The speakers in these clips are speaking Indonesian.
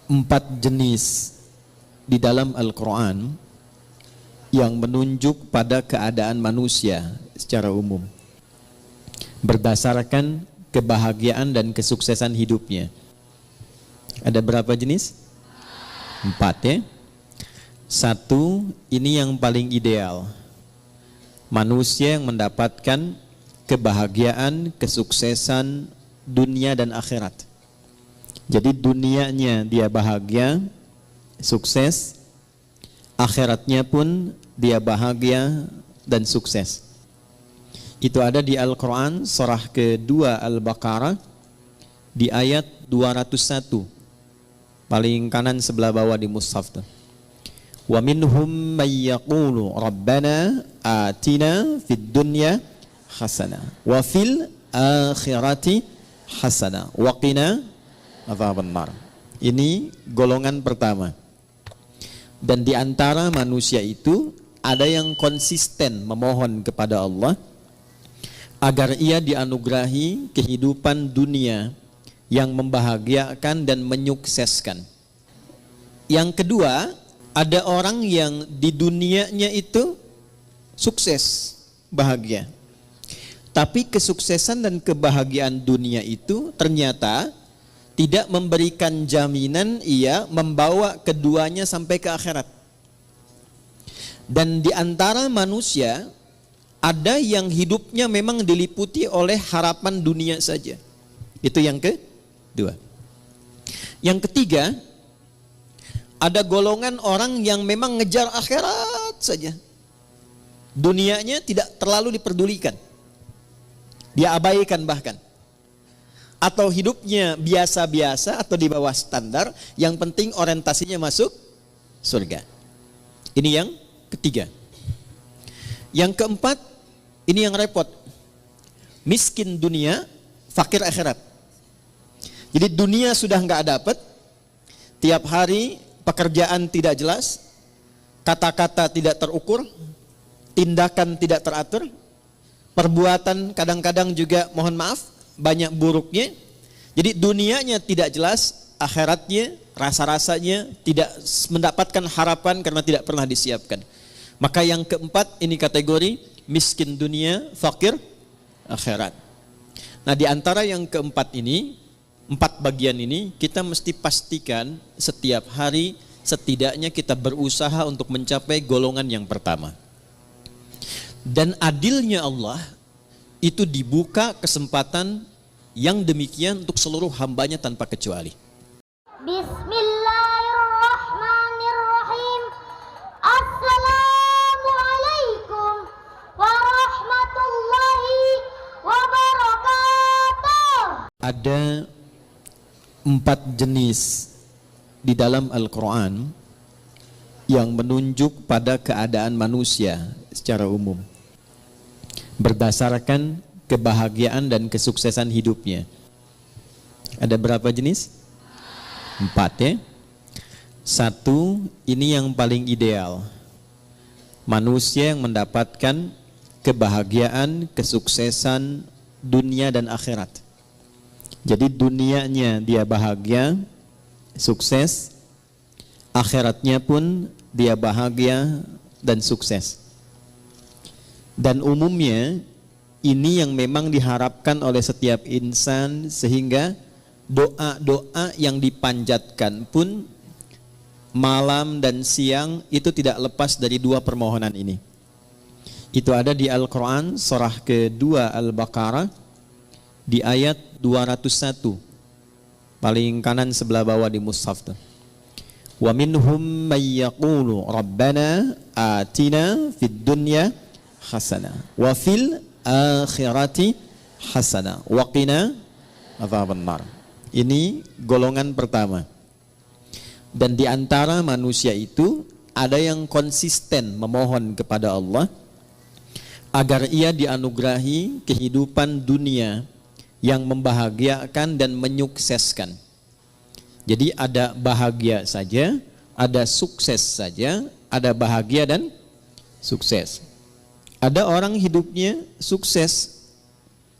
4 jenis di dalam Al-Quran yang menunjuk pada keadaan manusia secara umum berdasarkan kebahagiaan dan kesuksesan hidupnya. Ada berapa jenis? 4 ya. 1, ini yang paling ideal. Manusia yang mendapatkan kebahagiaan, kesuksesan dunia dan akhirat. Jadi dunianya dia bahagia, sukses, akhiratnya pun dia bahagia dan sukses. Itu ada di Al-Quran surah kedua Al-Baqarah di ayat 201, paling kanan sebelah bawah di mushaf tuh. Wa minhum may yaqulu rabbana atina fid dunya hasanah wa fil akhirati hasanah wa qina adzabannar. Ini golongan pertama. Dan di antara manusia itu ada yang konsisten memohon kepada Allah agar ia dianugerahi kehidupan dunia yang membahagiakan dan menyukseskan. Yang kedua, ada orang yang di dunianya itu sukses, bahagia. Tapi kesuksesan dan kebahagiaan dunia itu ternyata tidak memberikan jaminan ia membawa keduanya sampai ke akhirat. Dan di antara manusia ada yang hidupnya memang diliputi oleh harapan dunia saja. Itu yang kedua. Yang ketiga, ada golongan orang yang memang ngejar akhirat saja. Dunianya tidak terlalu diperdulikan. Dia abaikan bahkan. Atau hidupnya biasa-biasa atau di bawah standar, yang penting orientasinya masuk surga. Ini yang ketiga. Yang keempat, ini yang repot. Miskin dunia, fakir akhirat. Jadi dunia sudah nggak dapat, tiap hari pekerjaan tidak jelas, kata-kata tidak terukur, tindakan tidak teratur, perbuatan kadang-kadang juga mohon maaf banyak buruknya. Jadi dunianya tidak jelas, akhiratnya rasa-rasanya tidak mendapatkan harapan karena tidak pernah disiapkan. Maka yang keempat ini kategori miskin dunia, fakir akhirat. Nah, di antara yang keempat ini, 4 bagian ini kita mesti pastikan setiap hari setidaknya kita berusaha untuk mencapai golongan yang pertama. Dan adilnya Allah itu dibuka kesempatan yang demikian untuk seluruh hambanya tanpa kecuali. Bismillahirrahmanirrahim. Assalamualaikum warahmatullahi wabarakatuh. Ada 4 jenis di dalam Al-Quran yang menunjuk pada keadaan manusia secara umum berdasarkan kebahagiaan dan kesuksesan hidupnya. Ada berapa jenis? 4 ya. 1, ini yang paling ideal. Manusia yang mendapatkan kebahagiaan, kesuksesan dunia dan akhirat. Jadi dunianya dia bahagia, sukses, akhiratnya pun dia bahagia dan sukses. Dan umumnya ini yang memang diharapkan oleh setiap insan, sehingga doa-doa yang dipanjatkan pun malam dan siang itu tidak lepas dari 2 permohonan ini. Itu ada di Al-Quran surah kedua Al-Baqarah di ayat 201, paling kanan sebelah bawah di mushaf tuh. Wa minhum may yaqulu rabbana atina fid dunya hasanah wa fil akhirati hasanah wa qina adzabannar. Ini golongan pertama. Dan di antara manusia itu ada yang konsisten memohon kepada Allah agar ia dianugerahi kehidupan dunia yang membahagiakan dan menyukseskan. Jadi ada bahagia saja, ada sukses saja, ada bahagia dan sukses. Ada orang hidupnya sukses,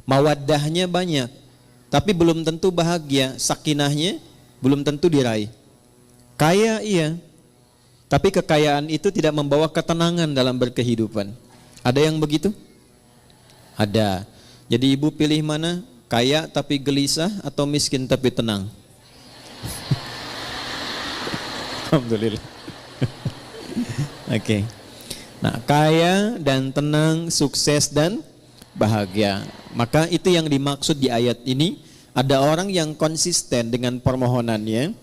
mawaddahnya banyak, tapi belum tentu bahagia, sakinahnya belum tentu diraih. Kaya iya, tapi kekayaan itu tidak membawa ketenangan dalam berkehidupan. Ada yang begitu? Ada. Jadi ibu pilih mana? Kaya tapi gelisah atau miskin tapi tenang? Alhamdulillah. Oke. Nah, kaya dan tenang, sukses dan bahagia. Maka itu yang dimaksud di ayat ini. Ada orang yang konsisten dengan permohonannya.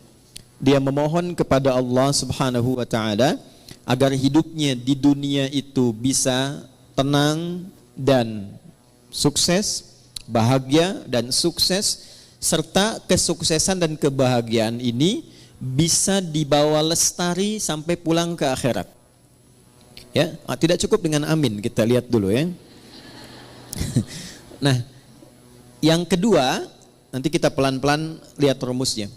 Dia memohon kepada Allah Subhanahu wa taala agar hidupnya di dunia itu bisa tenang dan sukses, bahagia dan sukses, serta kesuksesan dan kebahagiaan ini bisa dibawa lestari sampai pulang ke akhirat. Ya, tidak cukup dengan amin, kita lihat dulu ya. Nah, yang kedua, nanti kita pelan-pelan lihat rumusnya.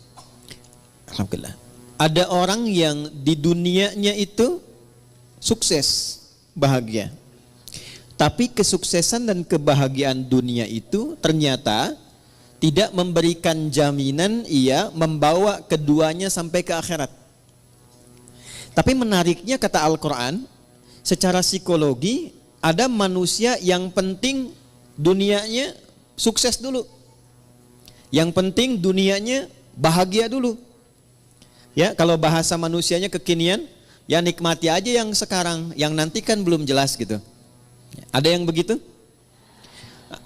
Alhamdulillah. Ada orang yang di dunianya itu sukses, bahagia. Tapi kesuksesan dan kebahagiaan dunia itu ternyata tidak memberikan jaminan ia membawa keduanya sampai ke akhirat. Tapi menariknya kata Al-Quran, secara psikologi ada manusia yang penting dunianya sukses dulu. Yang penting dunianya bahagia dulu. Ya, kalau bahasa manusianya kekinian, ya nikmati aja yang sekarang, yang nanti kan belum jelas gitu. Ada yang begitu?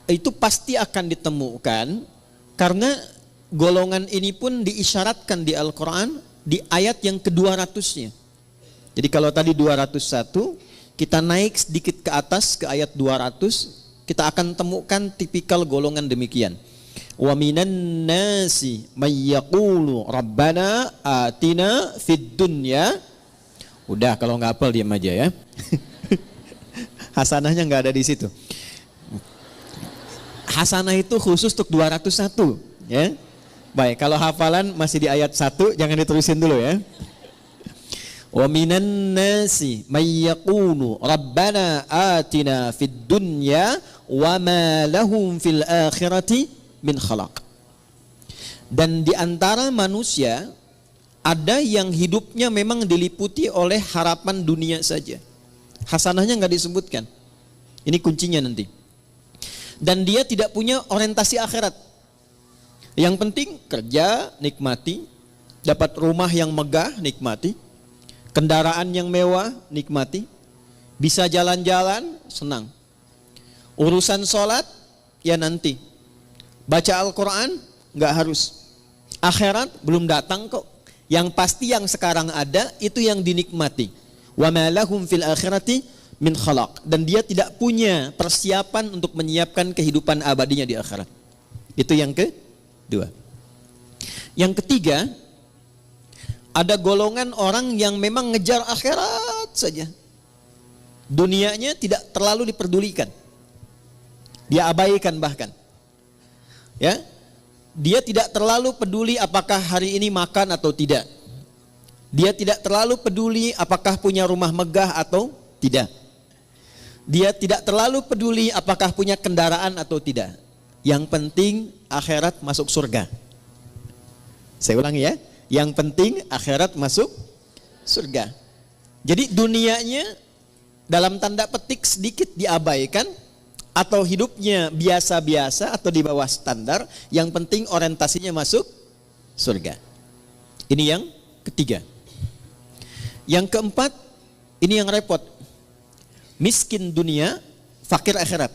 Itu pasti akan ditemukan karena golongan ini pun diisyaratkan di Al-Quran di ayat yang ke-200-nya. Jadi kalau tadi 201, kita naik sedikit ke atas ke ayat 200, kita akan temukan tipikal golongan demikian. Wa minan nasi may yaqulu rabbana atina fid dunya. Udah, kalau nggak hafal diam aja ya. Hasanahnya nggak ada di situ. Hasanah itu khusus untuk 201 ya. Baik, kalau hafalan masih di ayat 1, jangan diterusin dulu ya. Wa minan nasi may yaqulu rabbana atina fid dunya wa ma lahum fil akhirati min khalaq. Dan di antara manusia ada yang hidupnya memang diliputi oleh harapan dunia saja. Hasanahnya nggak disebutkan. Ini kuncinya nanti. Dan dia tidak punya orientasi akhirat. Yang penting kerja, nikmati, dapat rumah yang megah, nikmati, kendaraan yang mewah, nikmati, bisa jalan-jalan, senang. Urusan sholat, ya nanti. Baca Al-Quran, nggak harus. Akhirat belum datang kok. Yang pasti yang sekarang ada, itu yang dinikmati. Wa ma lahum fil akhirati min khalaq. Dan dia tidak punya persiapan untuk menyiapkan kehidupan abadinya di akhirat. Itu yang kedua. Yang ketiga, ada golongan orang yang memang ngejar akhirat saja. Dunianya tidak terlalu diperdulikan. Dia abaikan bahkan. Ya, dia tidak terlalu peduli apakah hari ini makan atau tidak. Dia tidak terlalu peduli apakah punya rumah megah atau tidak. Dia tidak terlalu peduli apakah punya kendaraan atau tidak. Yang penting akhirat masuk surga. Saya ulangi ya, yang penting akhirat masuk surga. Jadi dunianya dalam tanda petik sedikit diabaikan, atau hidupnya biasa-biasa atau di bawah standar, yang penting orientasinya masuk surga. Ini yang ketiga. Yang keempat, ini yang repot. Miskin dunia, fakir akhirat.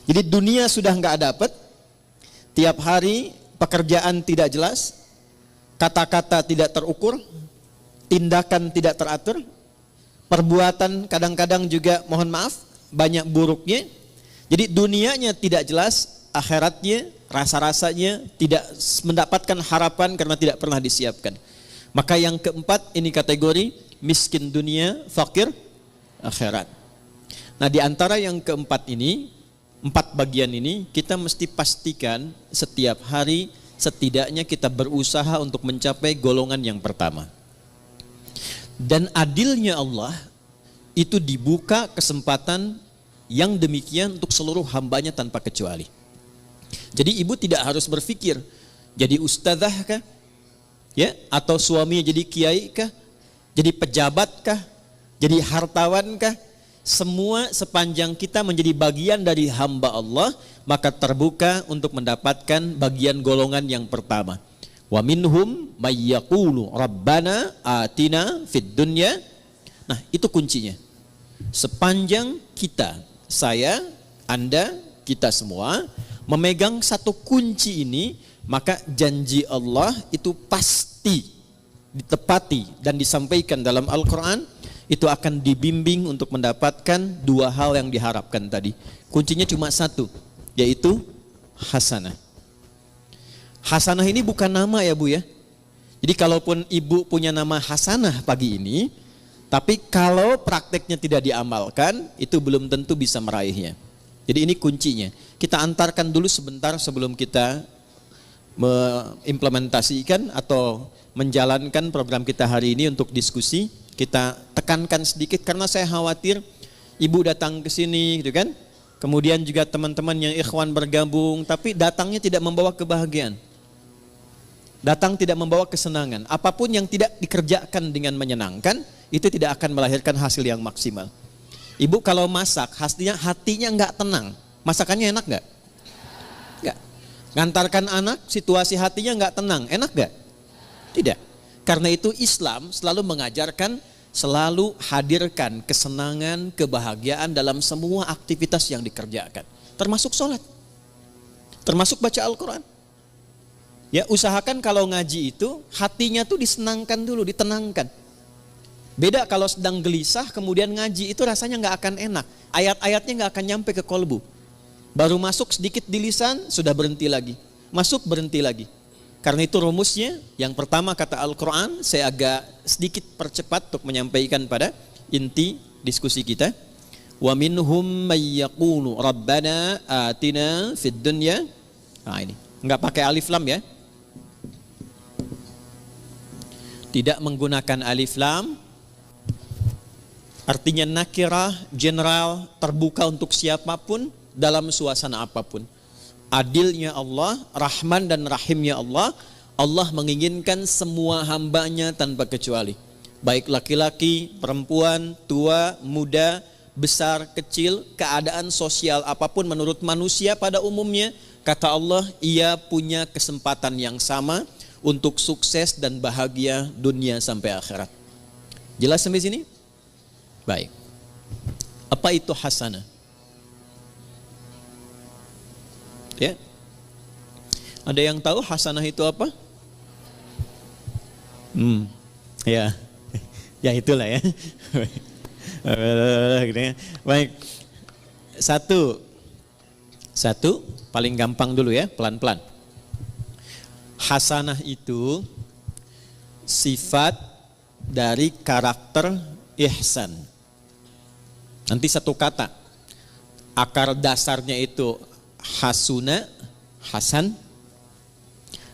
Jadi dunia sudah nggak dapat, tiap hari pekerjaan tidak jelas, kata-kata tidak terukur, tindakan tidak teratur, perbuatan kadang-kadang juga mohon maaf banyak buruknya. Jadi dunianya tidak jelas, akhiratnya rasa-rasanya tidak mendapatkan harapan karena tidak pernah disiapkan. Maka yang keempat ini kategori miskin dunia, fakir akhirat. Nah, di antara yang keempat ini, 4 bagian ini kita mesti pastikan setiap hari setidaknya kita berusaha untuk mencapai golongan yang pertama. Dan adilnya Allah itu dibuka kesempatan yang demikian untuk seluruh hambanya tanpa kecuali. Jadi ibu tidak harus berpikir jadi ustadzah kah? Ya, atau suaminya jadi kiai kah? Jadi pejabat kah? Jadi hartawan kah? Semua sepanjang kita menjadi bagian dari hamba Allah, maka terbuka untuk mendapatkan bagian golongan yang pertama. Wa minhum may yaqulu rabbana atina fid dunya. Nah, itu kuncinya. Sepanjang kita, saya, Anda, kita semua memegang satu kunci ini, maka janji Allah itu pasti ditepati dan disampaikan dalam Al-Quran. Itu akan dibimbing untuk mendapatkan dua hal yang diharapkan tadi. Kuncinya cuma satu, yaitu hasanah. Hasanah ini bukan nama ya Bu ya. Jadi kalaupun Ibu punya nama Hasanah pagi ini, tapi kalau prakteknya tidak diamalkan, itu belum tentu bisa meraihnya. Jadi ini kuncinya. Kita antarkan dulu sebentar sebelum kita mengimplementasikan atau menjalankan program kita hari ini untuk diskusi. Kita tekankan sedikit karena saya khawatir Ibu datang ke sini gitu kan. Kemudian juga teman-teman yang ikhwan bergabung, tapi datangnya tidak membawa kebahagiaan. Datang tidak membawa kesenangan. Apapun yang tidak dikerjakan dengan menyenangkan, itu tidak akan melahirkan hasil yang maksimal. Ibu kalau masak, hatinya enggak tenang. Masakannya enak enggak? Enggak. Ngantarkan anak, situasi hatinya enggak tenang. Enak enggak? Tidak. Karena itu Islam selalu mengajarkan, selalu hadirkan kesenangan, kebahagiaan dalam semua aktivitas yang dikerjakan. Termasuk sholat. Termasuk baca Al-Quran. Ya, usahakan kalau ngaji itu hatinya tuh disenangkan dulu, ditenangkan. Beda kalau sedang gelisah kemudian ngaji, itu rasanya nggak akan enak. Ayat-ayatnya nggak akan nyampe ke kolbu. Baru masuk sedikit di lisan sudah berhenti lagi. Masuk berhenti lagi. Karena itu rumusnya yang pertama kata Al-Quran, saya agak sedikit percepat untuk menyampaikan pada inti diskusi kita. Wa minhum may yaqulu rabbana atina fid dunya. Nah ini, enggak pakai alif lam ya. Tidak menggunakan alif lam. Artinya nakirah, general, terbuka untuk siapapun dalam suasana apapun. Adilnya Allah, Rahman dan Rahimnya Allah, Allah menginginkan semua hambanya tanpa kecuali. Baik laki-laki, perempuan, tua, muda, besar, kecil, keadaan sosial apapun menurut manusia pada umumnya, kata Allah, ia punya kesempatan yang sama untuk sukses dan bahagia dunia sampai akhirat. Jelas sampai sini? Baik. Apa itu hasanah? Ya. Ada yang tahu hasanah itu apa? Ya. Ya itulah ya. Baik. Satu paling gampang dulu ya, pelan-pelan. Hasanah itu sifat dari karakter ihsan. Nanti satu kata. Akar dasarnya itu hasuna, hasan.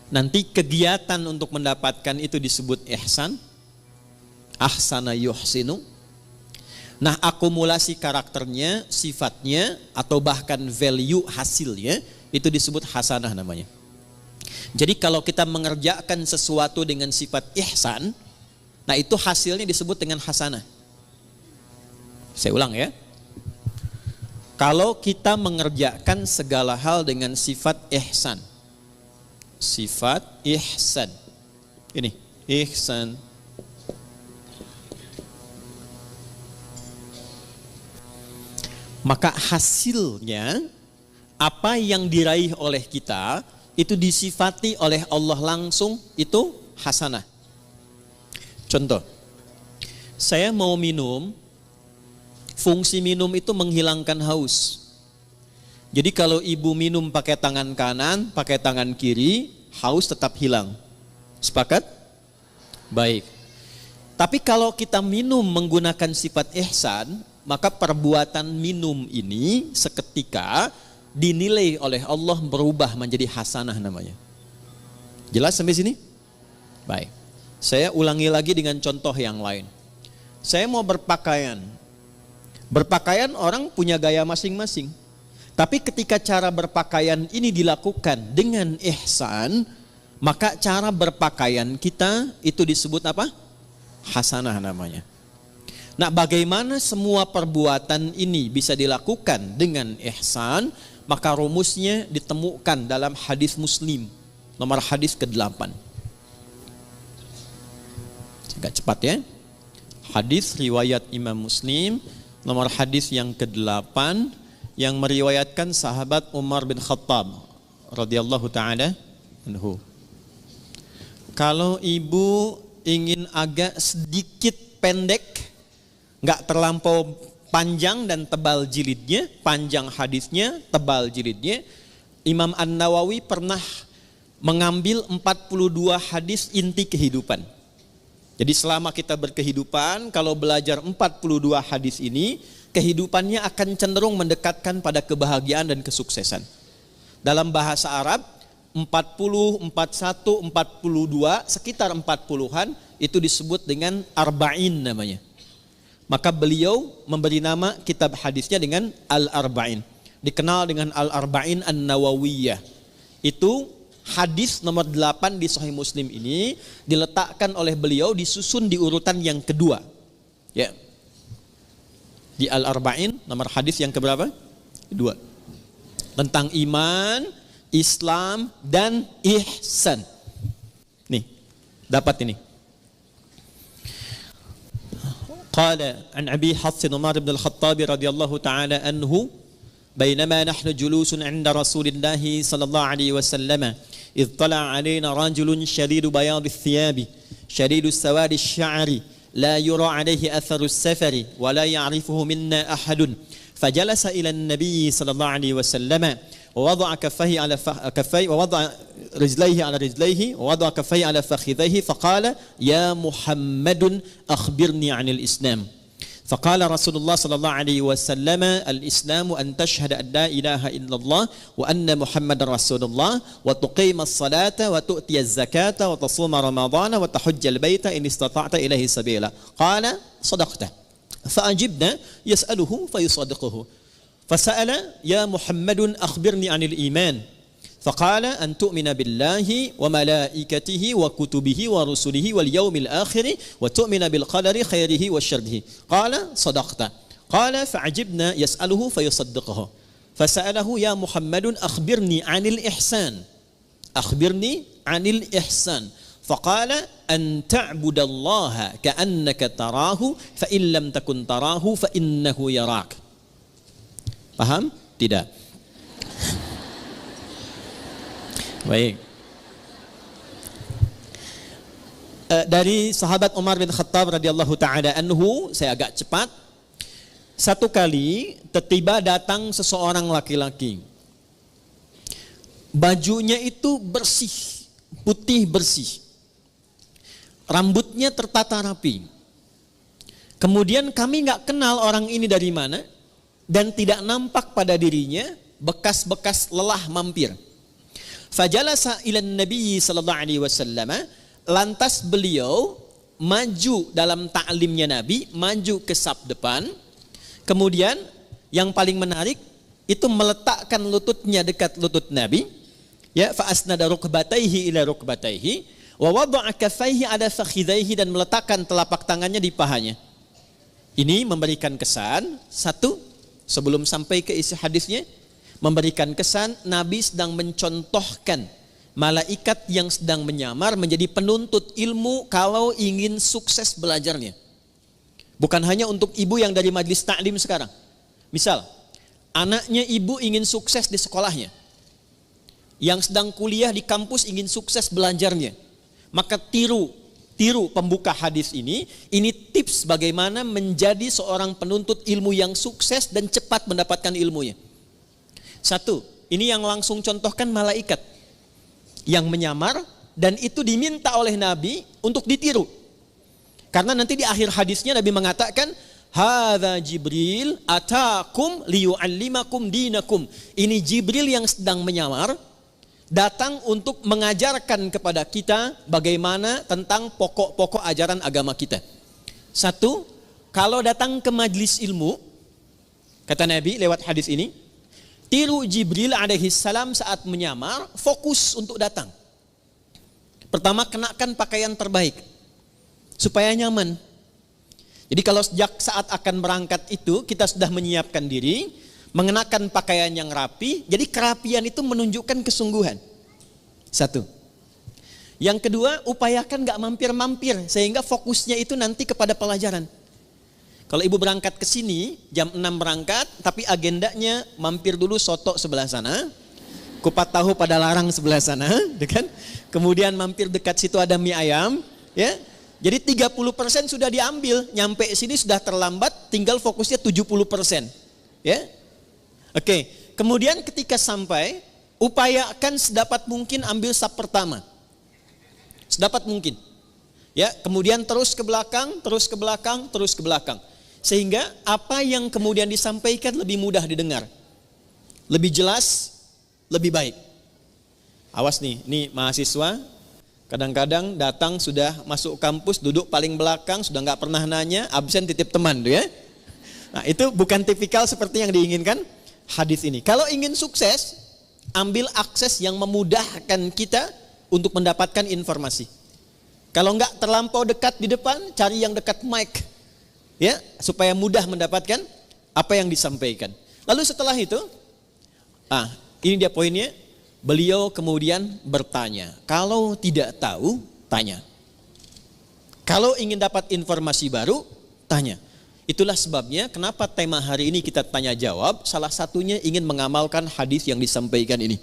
Nanti kegiatan untuk mendapatkan itu disebut ihsan. Ahsana yuhsinu. Nah, akumulasi karakternya, sifatnya, atau bahkan value hasilnya, itu disebut hasanah namanya. Jadi kalau kita mengerjakan sesuatu dengan sifat ihsan, nah itu hasilnya disebut dengan hasanah. Saya ulang ya. Kalau kita mengerjakan segala hal dengan sifat ihsan. Sifat ihsan. Ini, ihsan. Maka hasilnya apa yang diraih oleh kita itu disifati oleh Allah langsung, itu hasanah. Contoh, saya mau minum, fungsi minum itu menghilangkan haus. Jadi kalau ibu minum pakai tangan kanan, pakai tangan kiri, haus tetap hilang. Sepakat? Baik. Tapi kalau kita minum menggunakan sifat ihsan, maka perbuatan minum ini seketika dinilai oleh Allah berubah menjadi hasanah namanya. Jelas sampai sini? Baik. Saya ulangi lagi dengan contoh yang lain. Saya mau berpakaian. Berpakaian orang punya gaya masing-masing. Tapi ketika cara berpakaian ini dilakukan dengan ihsan, maka cara berpakaian kita itu disebut apa? Hasanah namanya. Nah, bagaimana semua perbuatan ini bisa dilakukan dengan ihsan? Maka rumusnya ditemukan dalam hadis Muslim, nomor hadis ke-8. Agak cepat ya. Hadis riwayat Imam Muslim, nomor hadis yang ke-8, yang meriwayatkan sahabat Umar bin Khattab radhiyallahu taala anhu. Kalau ibu ingin agak sedikit pendek, nggak terlampau panjang dan tebal jilidnya, panjang hadisnya, tebal jilidnya, Imam An-Nawawi pernah mengambil 42 hadis inti kehidupan. Jadi selama kita berkehidupan, kalau belajar 42 hadis ini, kehidupannya akan cenderung mendekatkan pada kebahagiaan dan kesuksesan. Dalam bahasa Arab, 40, 41, 42, sekitar 40-an, itu disebut dengan arba'in namanya. Maka beliau memberi nama kitab hadisnya dengan Al-Arba'in. Dikenal dengan Al-Arba'in An-Nawawiyah. Itu hadis nomor 8 di Sahih Muslim ini diletakkan oleh beliau, disusun di urutan yang kedua. Ya. Di Al-Arba'in nomor hadis yang keberapa? Kedua. Tentang iman, Islam dan ihsan. Nih, dapat ini. Qala an Abi Hafs Umar bin Al-Khattab radhiyallahu ta'ala anhu, bainama nahnu julusun 'inda Rasulillah sallallahu alaihi wasallam, idh tala'a 'alaina rajulun shadidu bayadhi thiyabi, shadidu sawadi asy-sya'ri, la yura 'alaihi atharu as-safari wa la ya'rifuhu minna ahadun. فجلس إلى النبي صلى الله عليه وسلم ووضع كفيه على كفيه ووضع رجليه على رجليه ووضع كفيه على فخذيه فقال يا محمد أخبرني عن الإسلام. فقال رسول الله صلى الله عليه وسلم الإسلام أن تشهد أن لا إله إلا الله وأن محمد رسول الله وتقيم الصلاة وتؤتي الزكاة وتصوم رمضان وتحج البيت إن استطعت إليه سبيلا. قال صدقت. فأجبنا يسأله فيصدقه. فسأل يا محمد أخبرني عن الإيمان. فقال أن تؤمن بالله وملائكته وكتبه ورسله واليوم الآخر وتؤمن بالقدر خيره وشره. قال صدقت. قال فعجبنا يسأله فيصدقه. فسأله يا محمد أخبرني عن الإحسان. أخبرني عن الإحسان. فقال أن تعبد الله كأنك تراه فإن لم تكن تراه فإنه يراك. Paham? Tidak. Baik. Dari sahabat Umar bin Khattab radhiyallahu taala anhu, saya agak cepat. Satu kali tiba datang seseorang laki-laki. Bajunya itu bersih, putih bersih. Rambutnya tertata rapi. Kemudian kami nggak kenal orang ini dari mana dan tidak nampak pada dirinya bekas-bekas lelah mampir. Fajalasa ilan Nabi sallallahu alaihi wasallam, lantas beliau maju dalam ta'limnya Nabi, maju ke saf depan. Kemudian yang paling menarik itu meletakkan lututnya dekat lutut Nabi. Ya, fa asnada rukbatayhi ila rukbatayhi. Wa wada'a kaffaihi ala fakhidhaihi, dan meletakkan telapak tangannya di pahanya. Ini memberikan kesan, satu, sebelum sampai ke isi hadisnya, memberikan kesan Nabi sedang mencontohkan malaikat yang sedang menyamar menjadi penuntut ilmu kalau ingin sukses belajarnya. Bukan hanya untuk ibu yang dari majlis taklim sekarang. Misal, anaknya ibu ingin sukses di sekolahnya, yang sedang kuliah di kampus ingin sukses belajarnya. Maka tiru pembuka hadis ini tips bagaimana menjadi seorang penuntut ilmu yang sukses dan cepat mendapatkan ilmunya. Satu, ini yang langsung contohkan malaikat yang menyamar, dan itu diminta oleh Nabi untuk ditiru. Karena nanti di akhir hadisnya Nabi mengatakan, hadza Jibril atakum liyu'allimakum dinakum. Ini Jibril yang sedang menyamar, datang untuk mengajarkan kepada kita bagaimana tentang pokok-pokok ajaran agama kita. Satu, kalau datang ke majlis ilmu, kata Nabi lewat hadis ini, tiru Jibril alaihi salam saat menyamar, fokus untuk datang. Pertama, kenakan pakaian terbaik supaya nyaman. Jadi kalau sejak saat akan berangkat itu kita sudah menyiapkan diri, mengenakan pakaian yang rapi, jadi kerapian itu menunjukkan kesungguhan. Satu. Yang kedua, upayakan gak mampir-mampir sehingga fokusnya itu nanti kepada pelajaran. Kalau ibu berangkat ke sini jam 6 berangkat, tapi agendanya mampir dulu soto sebelah sana, kupat tahu pada larang sebelah sana, kan? Kemudian mampir dekat situ ada mie ayam, ya. Jadi 30% sudah diambil, nyampe sini sudah terlambat, tinggal fokusnya 70%. Ya. Oke, kemudian ketika sampai, upayakan sedapat mungkin ambil saf pertama. Sedapat mungkin. Ya, kemudian terus ke belakang, terus ke belakang, terus ke belakang. Sehingga apa yang kemudian disampaikan lebih mudah didengar. Lebih jelas, lebih baik. Awas nih, ini mahasiswa kadang-kadang datang sudah masuk kampus, duduk paling belakang, sudah nggak pernah nanya, absen titip teman tuh ya. Nah, itu bukan tipikal seperti yang diinginkan hadis ini. Kalau ingin sukses, ambil akses yang memudahkan kita untuk mendapatkan informasi. Kalau nggak terlampau dekat di depan, cari yang dekat mic, ya, supaya mudah mendapatkan apa yang disampaikan. Lalu setelah itu, ini dia poinnya. Beliau kemudian bertanya. Kalau tidak tahu, tanya. Kalau ingin dapat informasi baru, tanya. Itulah sebabnya kenapa tema hari ini kita tanya jawab. Salah satunya ingin mengamalkan hadis yang disampaikan ini.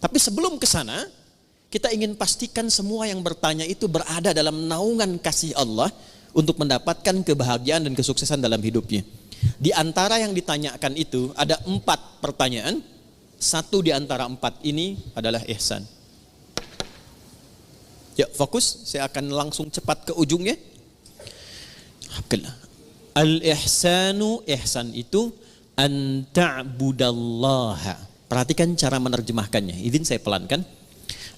Tapi sebelum ke sana, kita ingin pastikan semua yang bertanya itu berada dalam naungan kasih Allah untuk mendapatkan kebahagiaan dan kesuksesan dalam hidupnya. Di antara yang ditanyakan itu ada 4 pertanyaan. Satu di antara 4 ini adalah ihsan. Ya, fokus, saya akan langsung cepat ke ujungnya. Al-ihsanu, ihsan itu an ta'budallaha. Perhatikan cara menerjemahkannya. Izin saya pelankan.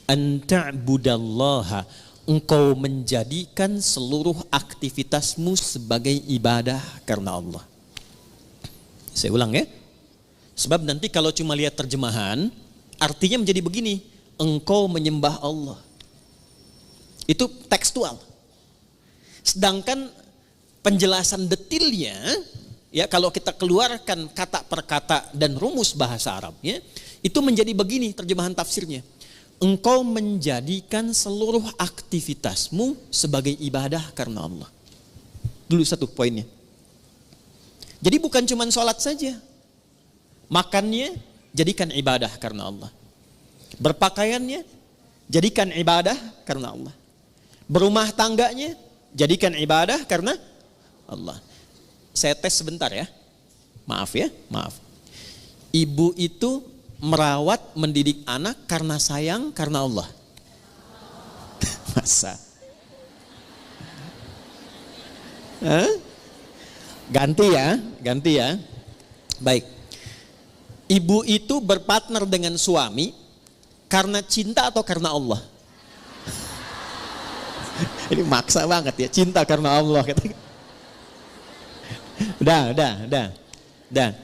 An ta'budallaha, engkau menjadikan seluruh aktivitasmu sebagai ibadah karena Allah. Saya ulang ya. Sebab nanti kalau cuma lihat terjemahan, artinya menjadi begini, engkau menyembah Allah. Itu tekstual. Sedangkan penjelasan detailnya, ya kalau kita keluarkan kata per kata dan rumus bahasa Arabnya, itu menjadi begini terjemahan tafsirnya. Engkau menjadikan seluruh aktivitasmu sebagai ibadah karena Allah. Dulu satu poinnya. Jadi bukan cuma sholat saja. Makannya jadikan ibadah karena Allah. Berpakaiannya jadikan ibadah karena Allah. Berumah tangganya jadikan ibadah karena Allah. Saya tes sebentar ya. Maaf ya, maaf. Ibu itu merawat, mendidik anak karena sayang karena Allah. Masa? Ganti ya. Baik. Ibu itu berpartner dengan suami karena cinta atau karena Allah? Ini maksa banget ya, cinta karena Allah. Udah.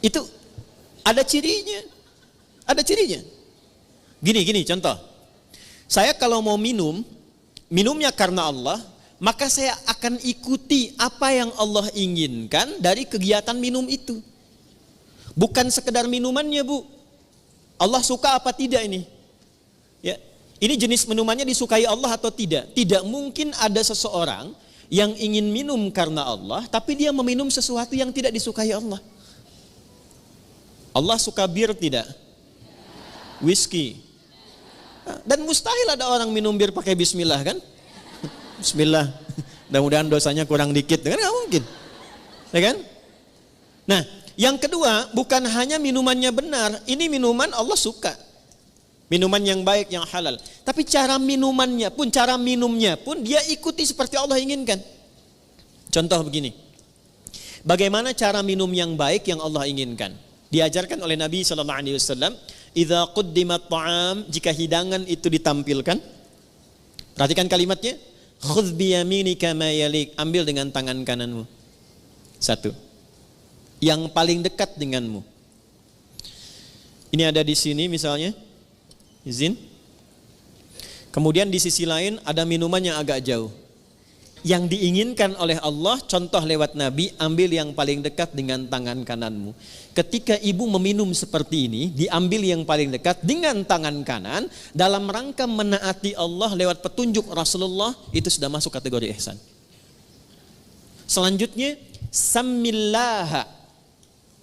Itu ada cirinya. Gini contoh. Saya kalau mau minumnya karena Allah, maka saya akan ikuti apa yang Allah inginkan dari kegiatan minum itu. Bukan sekedar minumannya, Bu. Allah suka apa tidak ini? Ya, ini jenis minumannya disukai Allah atau tidak? Tidak mungkin ada seseorang yang ingin minum karena Allah, tapi dia meminum sesuatu yang tidak disukai Allah. Allah suka bir tidak? Whisky. Dan mustahil ada orang minum bir pakai bismillah kan? Bismillah. Mudah-mudahan dosanya kurang dikit, kan nggak mungkin. Ya kan? Nah, yang kedua, bukan hanya minumannya benar, ini minuman Allah suka. Minuman yang baik, yang halal. Tapi cara minumnya pun dia ikuti seperti Allah inginkan. Contoh begini. Bagaimana cara minum yang baik yang Allah inginkan? Diajarkan oleh Nabi SAW, idza quddimat ta'am, jika hidangan itu ditampilkan. Perhatikan kalimatnya. Khudh biyaminika ma yalik, ambil dengan tangan kananmu. 1. Yang paling dekat denganmu. Ini ada di sini misalnya. Izin. Kemudian di sisi lain ada minuman yang agak jauh. Yang diinginkan oleh Allah, contoh lewat Nabi, ambil yang paling dekat dengan tangan kananmu. Ketika ibu meminum seperti ini, diambil yang paling dekat dengan tangan kanan, dalam rangka menaati Allah lewat petunjuk Rasulullah, itu sudah masuk kategori ihsan. Selanjutnya, Samillaha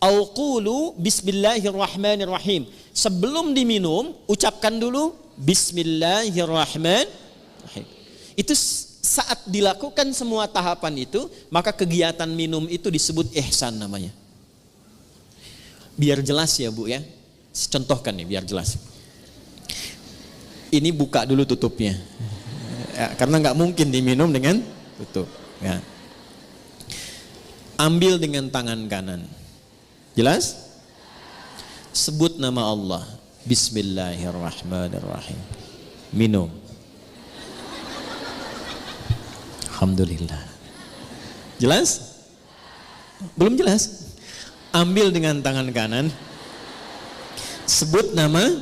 au qulu bismillahirrahmanirrahim. Sebelum diminum, ucapkan dulu Bismillahirrahmanirrahim. Itu saat dilakukan semua tahapan itu, maka kegiatan minum itu disebut ihsan namanya. Biar jelas ya Bu ya. Contohkan nih biar jelas. Ini buka dulu tutupnya. Ya, karena nggak mungkin diminum dengan tutup. Ya. Ambil dengan tangan kanan. Jelas? Sebut nama Allah. Bismillahirrahmanirrahim. Minum. Alhamdulillah. Jelas? Belum jelas? Ambil dengan tangan kanan. Sebut nama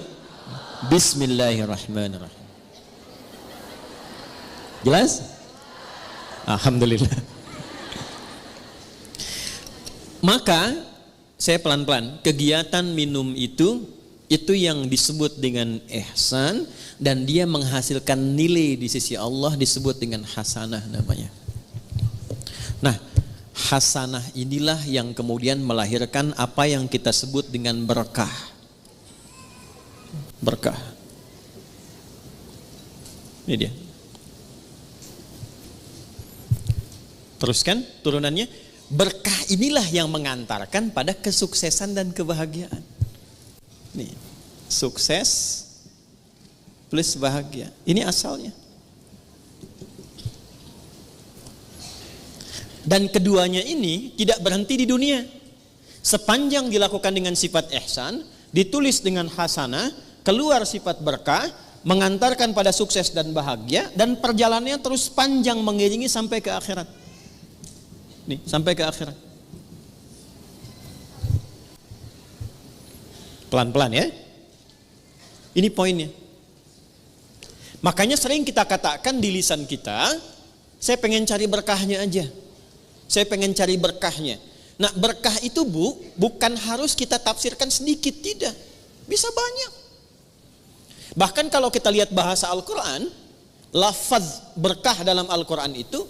Bismillahirrahmanirrahim. Jelas? Alhamdulillah. Maka saya pelan-pelan, kegiatan minum itu yang disebut dengan ihsan, dan dia menghasilkan nilai di sisi Allah disebut dengan hasanah namanya. Nah, hasanah inilah yang kemudian melahirkan apa yang kita sebut dengan berkah. Berkah. Ini dia. Teruskan turunannya. Berkah inilah yang mengantarkan pada kesuksesan dan kebahagiaan. Nih, sukses plus bahagia. Ini asalnya. Dan keduanya ini tidak berhenti di dunia. Sepanjang dilakukan dengan sifat ihsan, ditulis dengan hasanah, keluar sifat berkah, mengantarkan pada sukses dan bahagia, dan perjalanannya terus panjang mengiringi sampai ke akhirat. Nih, sampai ke akhirat. Pelan-pelan ya. Ini poinnya. Makanya sering kita katakan di lisan kita, saya pengen cari berkahnya aja. Saya pengen cari berkahnya. Nah, berkah itu Bu, bukan harus kita tafsirkan sedikit, tidak. Bisa banyak. Bahkan kalau kita lihat bahasa Al-Quran, lafaz berkah dalam Al-Quran itu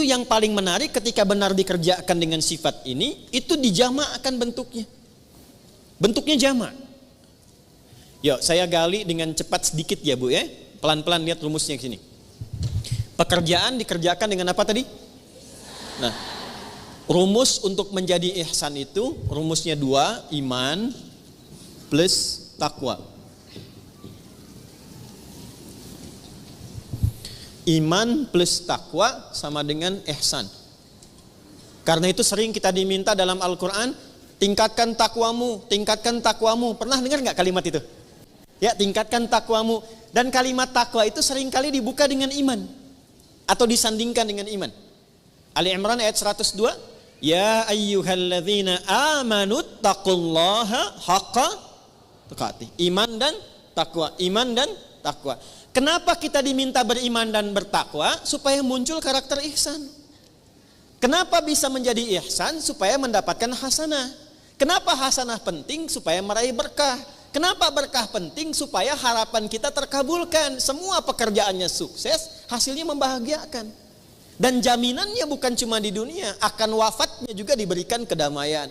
yang paling menarik ketika benar dikerjakan dengan sifat ini, itu dijamakkan bentuknya. Bentuknya jamak. Yuk, saya gali dengan cepat sedikit ya Bu ya. Pelan-pelan lihat rumusnya ke sini. Pekerjaan dikerjakan dengan apa tadi? Nah, rumus untuk menjadi ihsan itu rumusnya 2, iman plus takwa. Iman plus takwa sama dengan ihsan. Karena itu sering kita diminta dalam Al-Quran, tingkatkan takwamu, tingkatkan takwamu. Pernah dengar nggak kalimat itu? Ya, tingkatkan takwamu. Dan kalimat takwa itu seringkali dibuka dengan iman atau disandingkan dengan iman. Ali Imran ayat 102, ya ayyuhalladzina amanu taqullaha haqqa tuqatih. Iman dan takwa, iman dan takwa. Kenapa kita diminta beriman dan bertakwa? Supaya muncul karakter ihsan. Kenapa bisa menjadi ihsan? Supaya mendapatkan hasanah. Kenapa hasanah penting? Supaya meraih berkah. Kenapa berkah penting? Supaya harapan kita terkabulkan. Semua pekerjaannya sukses, hasilnya membahagiakan. Dan jaminannya bukan cuma di dunia, akan wafatnya juga diberikan kedamaian.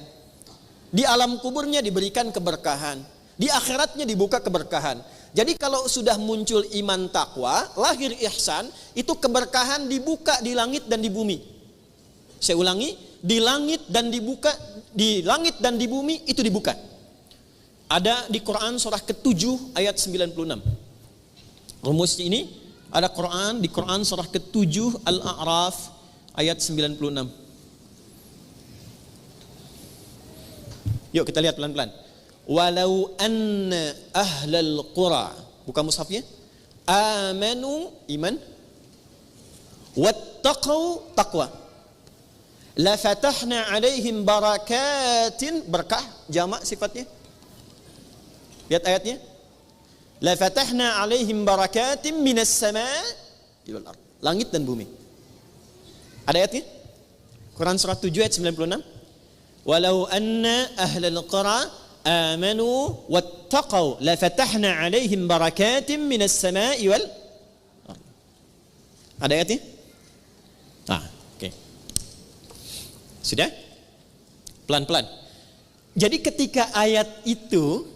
Di alam kuburnya diberikan keberkahan. Di akhiratnya dibuka keberkahan. Jadi kalau sudah muncul iman takwa, lahir ihsan, itu keberkahan dibuka di langit dan di bumi. Saya ulangi, di langit dan dibuka, di langit dan di bumi itu dibuka. Ada di Quran surah ke-7 ayat 96. Rumus ini ada Quran di Quran surah ke-7 Al-A'raf ayat 96. Yuk kita lihat pelan-pelan. Walau anna ahlal qura, buka mushafnya, amanu iman, wattaqau taqwa, la fatahna alaihim barakatin, berkah jamak sifatnya. Lihat ayatnya. la fatahna 'alaihim barakatim minas sama'i wal ardh. Langit dan bumi. Ada ayatnya? Quran surah 7 ayat 96. Walau anna ahlal qura amanu wattaqau la fatahna 'alaihim barakatim minas sama'i wal ardh. Ada ayatnya? Oke. Sudah? Pelan-pelan. Jadi ketika ayat itu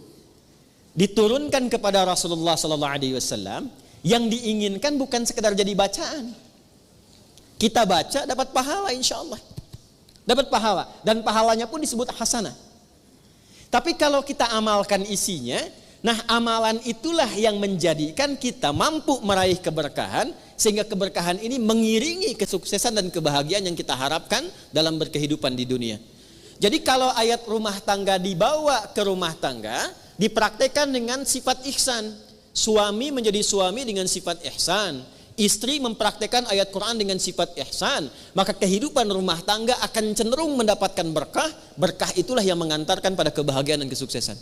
diturunkan kepada Rasulullah sallallahu alaihi wasallam, yang diinginkan bukan sekedar jadi bacaan. Kita baca dapat pahala insyaallah. Dapat pahala dan pahalanya pun disebut hasanah. Tapi kalau kita amalkan isinya, nah amalan itulah yang menjadikan kita mampu meraih keberkahan, sehingga keberkahan ini mengiringi kesuksesan dan kebahagiaan yang kita harapkan dalam berkehidupan di dunia. Jadi kalau ayat rumah tangga dibawa ke rumah tangga, dipraktekkan dengan sifat ihsan. Suami menjadi suami dengan sifat ihsan, istri mempraktekkan ayat Quran dengan sifat ihsan, maka kehidupan rumah tangga akan cenderung mendapatkan berkah. Berkah itulah yang mengantarkan pada kebahagiaan dan kesuksesan.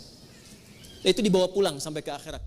Itu dibawa pulang sampai ke akhirat.